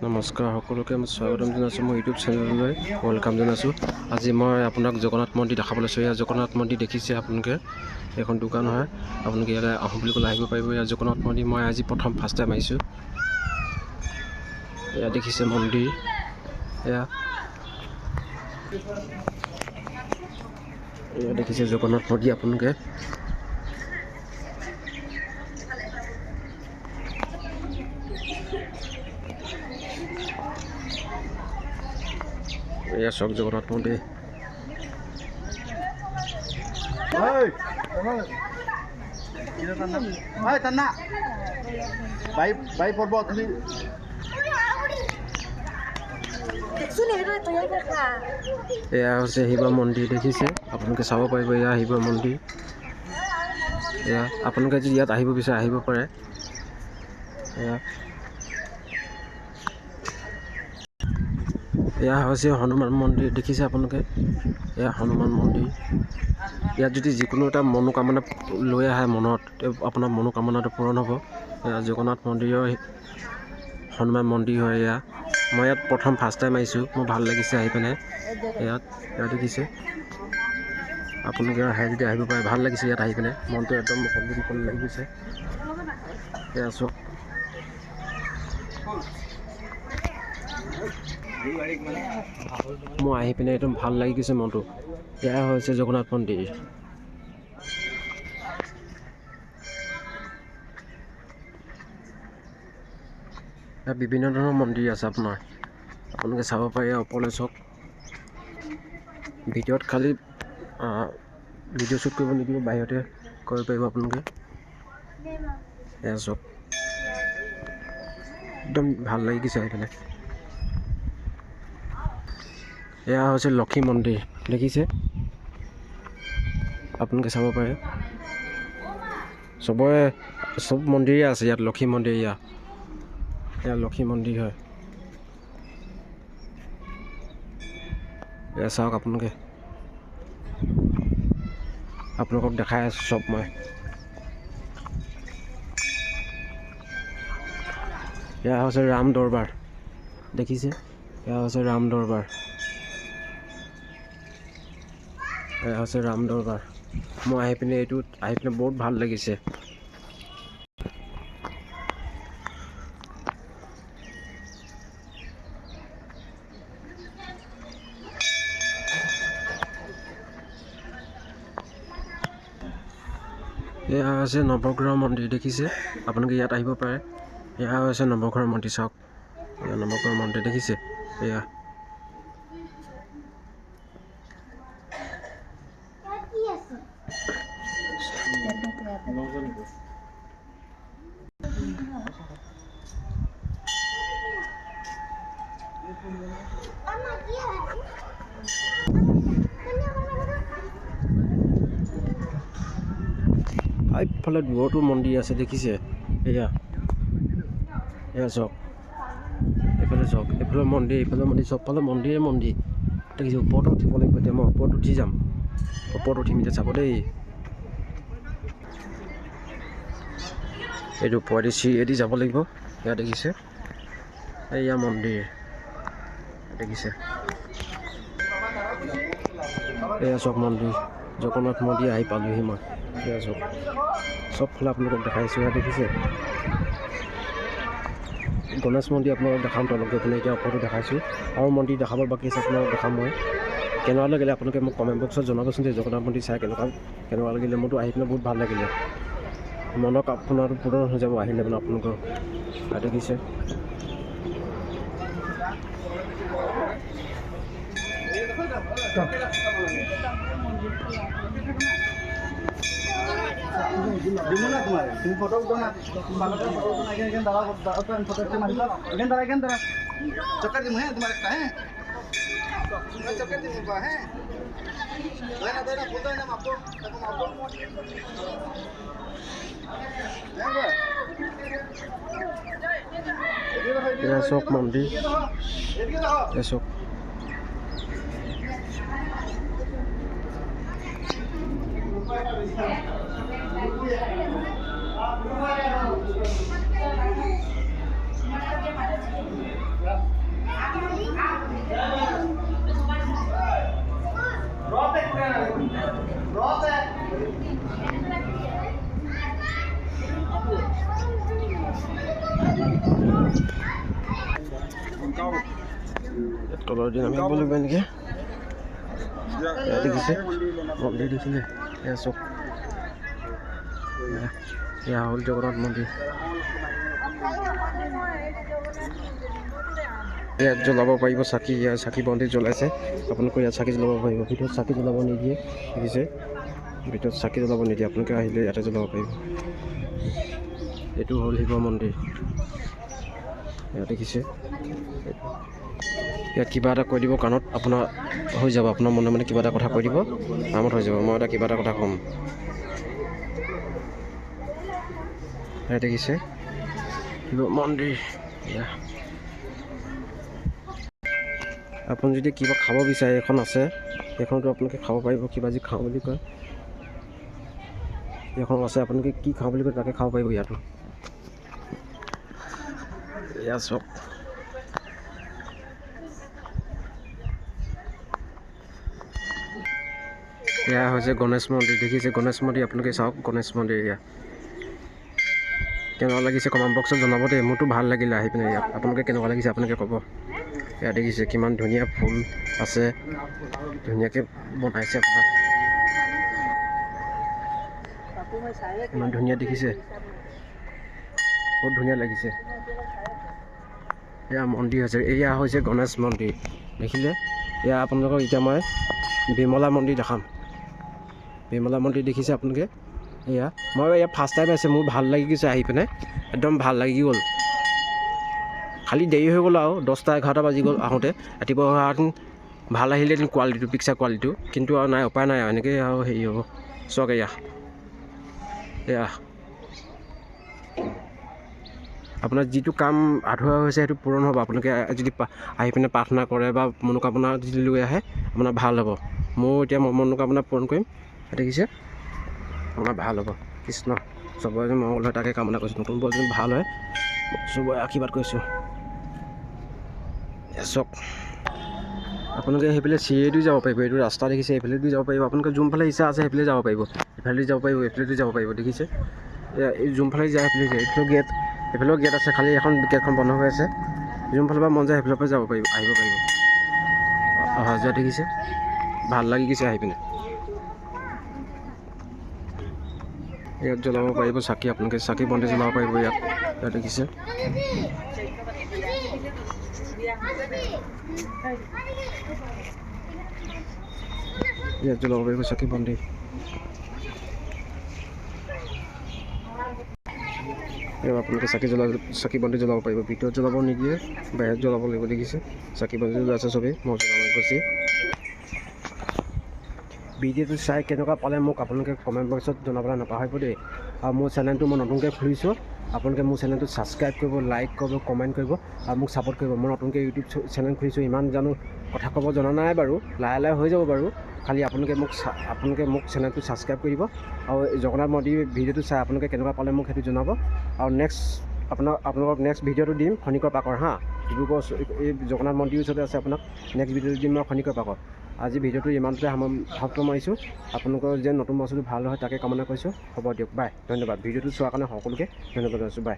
নমস্কাৰ সকলোকে মই স্বাগতম জনাইছোঁ মোৰ ইউটিউব চেনেললৈ ৱেলকাম জনাইছোঁ। আজি মই আপোনাক জগন্নাথ মন্দিৰ দেখাবলৈ লৈছোঁ। ইয়াত জগন্নাথ মন্দিৰ দেখিছে আপোনালোকে, এখন দোকান হয়। আপোনালোকে ইয়ালৈ আহোঁ বুলি ক'লে আহিব পাৰিব। ইয়াত জগন্নাথ মন্দিৰ মই আজি ফাৰ্ষ্ট টাইম আহিছোঁ। এয়া দেখিছে মন্দিৰ, এয়া দেখিছে জগন্নাথ মন্দিৰ আপোনালোকে। এয়া চক জগন্নাথ মন্দিৰ। এয়া হৈছে শিৱ মন্দিৰ, দেখিছে আপোনালোকে চাব পাৰিব। এয়া শিৱ মন্দিৰ। এয়া আপোনালোকে যদি ইয়াত আহিব বিচাৰে আহিব পাৰে। এয়া হৈছে হনুমান মন্দিৰ, দেখিছে আপোনালোকে। এয়া হনুমান মন্দিৰ। ইয়াত যদি যিকোনো এটা মনোকামনা লৈ আহে মনত, আপোনাৰ মনোকামনাটো পূৰণ হ'ব। এয়া জগন্নাথ মন্দিৰৰ হনুমান মন্দিৰ হয়। এয়া মই ইয়াত ফাৰ্ষ্ট টাইম আহিছোঁ, মোৰ ভাল লাগিছে আহি পিনে। ইয়াত দেখিছে আপোনালোকে আহে যদি আহিব পাৰে, ভাল লাগিছে ইয়াত আহি পিনে, মনটো একদম মুকলি লাগি গৈছে। এয়া চক মই আহি পিনে একদম ভাল লাগি গৈছে মনটো। এয়া হৈছে জগন্নাথ মন্দিৰ। ইয়াত বিভিন্ন ধৰণৰ মন্দিৰ আছে আপোনালোকে চাব পাৰে। ওপৰলৈ চাওক। ভিডিঅ'ত খালি ভিডিঅ' শ্বুট কৰিব নিদিব, বাহিৰতে কৰিব পাৰিব আপোনালোকে। এয়া চাওক একদম ভাল লাগি গৈছে আহি পিনে। এয়া হৈছে লক্ষী মন্দিৰ, দেখিছে আপোনালোকে চাব পাৰে। চব মন্দিৰে আছে ইয়াত। লক্ষী মন্দিৰ, এয়া লক্ষী মন্দিৰ হয়। এয়া চাওক আপোনালোকক দেখাই আছোঁ চব মই। এয়া হৈছে ৰাম দৰবাৰ, দেখিছে। এয়া হৈছে ৰাম দৰবাৰ। এয়া হৈছে ৰাম দৰবাৰ। মই আহি পিনে বহুত ভাল লাগিছে। এয়া হৈছে নৱগ্ৰহ মন্দিৰ, দেখিছে আপোনালোকে ইয়াত আহিব পাৰে। এয়া হৈছে নৱগ্ৰহ মন্দিৰ, চাওক। এয়া নৱগ্ৰহ মন্দিৰ, দেখিছে। এয়া এইফালে দূৰতো মন্দিৰ আছে, দেখিছে। এয়া চাওক, এইফালে চাওক, এইফালে মন্দিৰ, চবফালে মন্দিৰে মন্দিৰ, দেখিছে। ওপৰতো উঠিব লাগিব। এতিয়া মই ওপৰত উঠি যাম, ওপৰত উঠিম এতিয়া, চাব দেই। এইটো ওপৰেদি চিৰিয়েদি যাব লাগিব। এয়া দেখিছে, এয়া মন্দিৰ, দেখিছে। এয়া চব মন্দিৰ, জগন্নাথ মন্দিৰ আহি পালোহি মই। এয়া চব চবফালে আপোনালোকক দেখাইছোঁ। এয়া দেখিছে গণেশ মন্দিৰ আপোনালোকক দেখাম। তেওঁলোকে এইফালে এতিয়া ওপৰতো দেখাইছোঁ, আৰু মন্দিৰ দেখাব বাকী আছে, আপোনালোকক দেখাম মই। কেনেকুৱা লাগিলে আপোনালোকে মোক কমেণ্ট বক্সত জনাবচোন যে জগন্নাথ মন্দিৰ চাই কেনেকুৱা লাগিলে। মোৰতো আহি পিনে বহুত ভাল লাগিলে। মনক আপোনাৰতো পূৰণ হৈ যাব আহিলে মানে আপোনালোকৰ। দেখিছে এয়া চক মন্দিৰ, এয়া চক। তলৰ দিন আমি লাগিব নেকি দেখিছে মন্দিৰ দেখিলে এয়া চব এয়া হ'ল জগন্নাথ মন্দিৰ ইয়াত জ্বলাব পাৰিব চাকি ইয়াত চাকি বন্তি জ্বলাইছে আপোনালোকে ইয়াত চাকি জ্বলাব পাৰিব ভিতৰত চাকি জ্বলাব নিদিয়ে দেখিছে ভিতৰত চাকি জ্বলাব নিদিয়ে আপোনালোকে আহিলে ইয়াতে জ্বলাব পাৰিব এইটো হ'ল শিৱ মন্দিৰ ইয়াত দেখিছে ইয়াত কিবা এটা কৈ দিব কাণত আপোনাৰ হৈ যাব আপোনাৰ মনে মনে কিবা এটা কথা কৈ দিব কামত হৈ যাব মই এটা কিবা এটা কথা ক'ম ইয়াত দেখিছে শিৱ মন্দিৰ আপুনি যদি কিবা খাব বিচাৰে এখন আছে সেইখনতো আপোনালোকে খাব পাৰিব কিবা যি খাওঁ বুলি কয় এখন আছে আপোনালোকে কি খাওঁ বুলি কয় তাকে খাব পাৰিব ইয়াতো এয়া চব এয়া হৈছে গণেশ মন্দিৰ দেখিছে গণেশ মন্দিৰ আপোনালোকে চাওক গণেশ মন্দিৰ এয়া কেনেকুৱা লাগিছে কমেণ্ট বক্সত জনাব দেই মোৰতো ভাল লাগিলে আহি পিনে ইয়াত আপোনালোকে কেনেকুৱা লাগিছে আপোনালোকে ক'ব এয়া দেখিছে কিমান ধুনীয়া ফুল আছে ধুনীয়াকৈ বনাইছে আপোনাৰ ইমান ধুনীয়া দেখিছে বহুত ধুনীয়া লাগিছে এয়া মন্দিৰ হৈছে এয়া হৈছে গণেশ মন্দিৰ দেখিলে এয়া আপোনালোকক এতিয়া মই বিমলা মন্দিৰ দেখাম বিমলা মন্দিৰ দেখিছে আপোনালোকে এয়া মই এয়া ফাৰ্ষ্ট টাইম আছে মোৰ ভাল লাগি গৈছে আহি পিনে একদম ভাল লাগি গ'ল খালি দেৰি হৈ গ'ল আৰু 10টা 11টা বাজি গ'ল আহোঁতে ৰাতিপুৱা অহাহেঁতেন ভাল আহিলেহেঁতেন কোৱালিটিটো পিকচাৰ কোৱালিটিটো কিন্তু আৰু নাই উপায় নাই আৰু এনেকৈ আৰু হেৰি হ'ব চাওক এয়া আপোনাৰ যিটো কাম আধৰুৱা হৈছে সেইটো পূৰণ হ'ব আপোনালোকে যদি আহি পিনে প্ৰাৰ্থনা কৰে বা মনোকামনা যদি লৈ আহে আপোনাৰ ভাল হ'ব মোৰ এতিয়া মনোকামনা পূৰণ কৰিম দেখিছে আপোনাৰ ভাল হ'ব কৃষ্ণ চবৰে মংগল হয় তাকে কামনা কৰিছোঁ নতুন বছৰ ভাল হয় চবৰে আশীৰ্বাদ কৰিছোঁ চাওক আপোনালোকে সেইফালে চিৰিয়েদি যাব পাৰিব এইটো ৰাস্তা দেখিছে এইফালেদি যাব পাৰিব আপোনালোকে যোনফালে ইচ্ছা আছে সেইফালে যাব পাৰিব এইফালেদি যাব পাৰিব এইফালেদি যাব পাৰিব দেখিছে এই যোনফালে যায় সেইফালে যায় এইফালেও গেট আছে খালি এখন গেটখন বন্ধ হৈ আছে যোনফালৰ পৰা মন যায় সেইফালৰ পৰা যাব পাৰিব আহিব পাৰিব অহা যোৱা দেখিছে ভাল লাগি গৈছে আহি পিনে ইয়াত জ্বলাব পাৰিব চাকি আপোনালোকে চাকি বন্তি জ্বলাব পাৰিব ইয়াত দেখিছে ইয়াত জ্বলাব পাৰিব চাকি বন্তি আপোনালোকে চাকি বন্তি জ্বলাব পাৰিব ভিতৰত জ্বলাব নিদিয়ে বাহিৰত জ্বলাব লাগিব দেখিছে চাকি বন্তি জ্বলাইছে চবেই মই জ্বলাব গৈছে ভিডিঅ'টো চাই কেনেকুৱা পালে মোক আপোনালোকে কমেণ্ট বক্সত জনাবলৈ নাপাহৰিব দেই আৰু মোৰ চেনেলটো মই নতুনকৈ খুলিছোঁ আপোনালোকে মোৰ চেনেলটো ছাবস্ক্ৰাইব কৰিব লাইক কৰিব কমেণ্ট কৰিব আৰু মোক ছাপোৰ্ট কৰিব মই নতুনকৈ ইউটিউব চেনেল খুলিছোঁ ইমান জানো কথা ক'ব জনা নাই বাৰু লাহে লাহে হৈ যাব বাৰু খালি আপোনালোকে মোক চেনেলটো ছাবস্ক্ৰাইব কৰি দিব আৰু জগন্নাথ মন্দিৰ ভিডিঅ'টো চাই আপোনালোকে কেনেকুৱা পালে মোক সেইটো জনাব আৰু আপোনালোকক নেক্সট ভিডিঅ'টো দিম খনিকৰ পাকৰ ডিব্ৰুগড় এই জগন্নাথ মন্দিৰৰ ওচৰতে আছে আপোনাক নেক্সট ভিডিঅ'টো দিম মই খনিকৰ পাকৰ আজি ভিডিঅ'টো ইমানতে সমাপ্ত মাৰিছোঁ আপোনালোকৰ যেন নতুন বস্তুটো ভাল হয় তাকে কামনা কৰিছোঁ হ'ব দিয়ক বাই ধন্যবাদ ভিডিঅ'টো চোৱাৰ কাৰণে সকলোকে ধন্যবাদ জনাইছোঁ বাই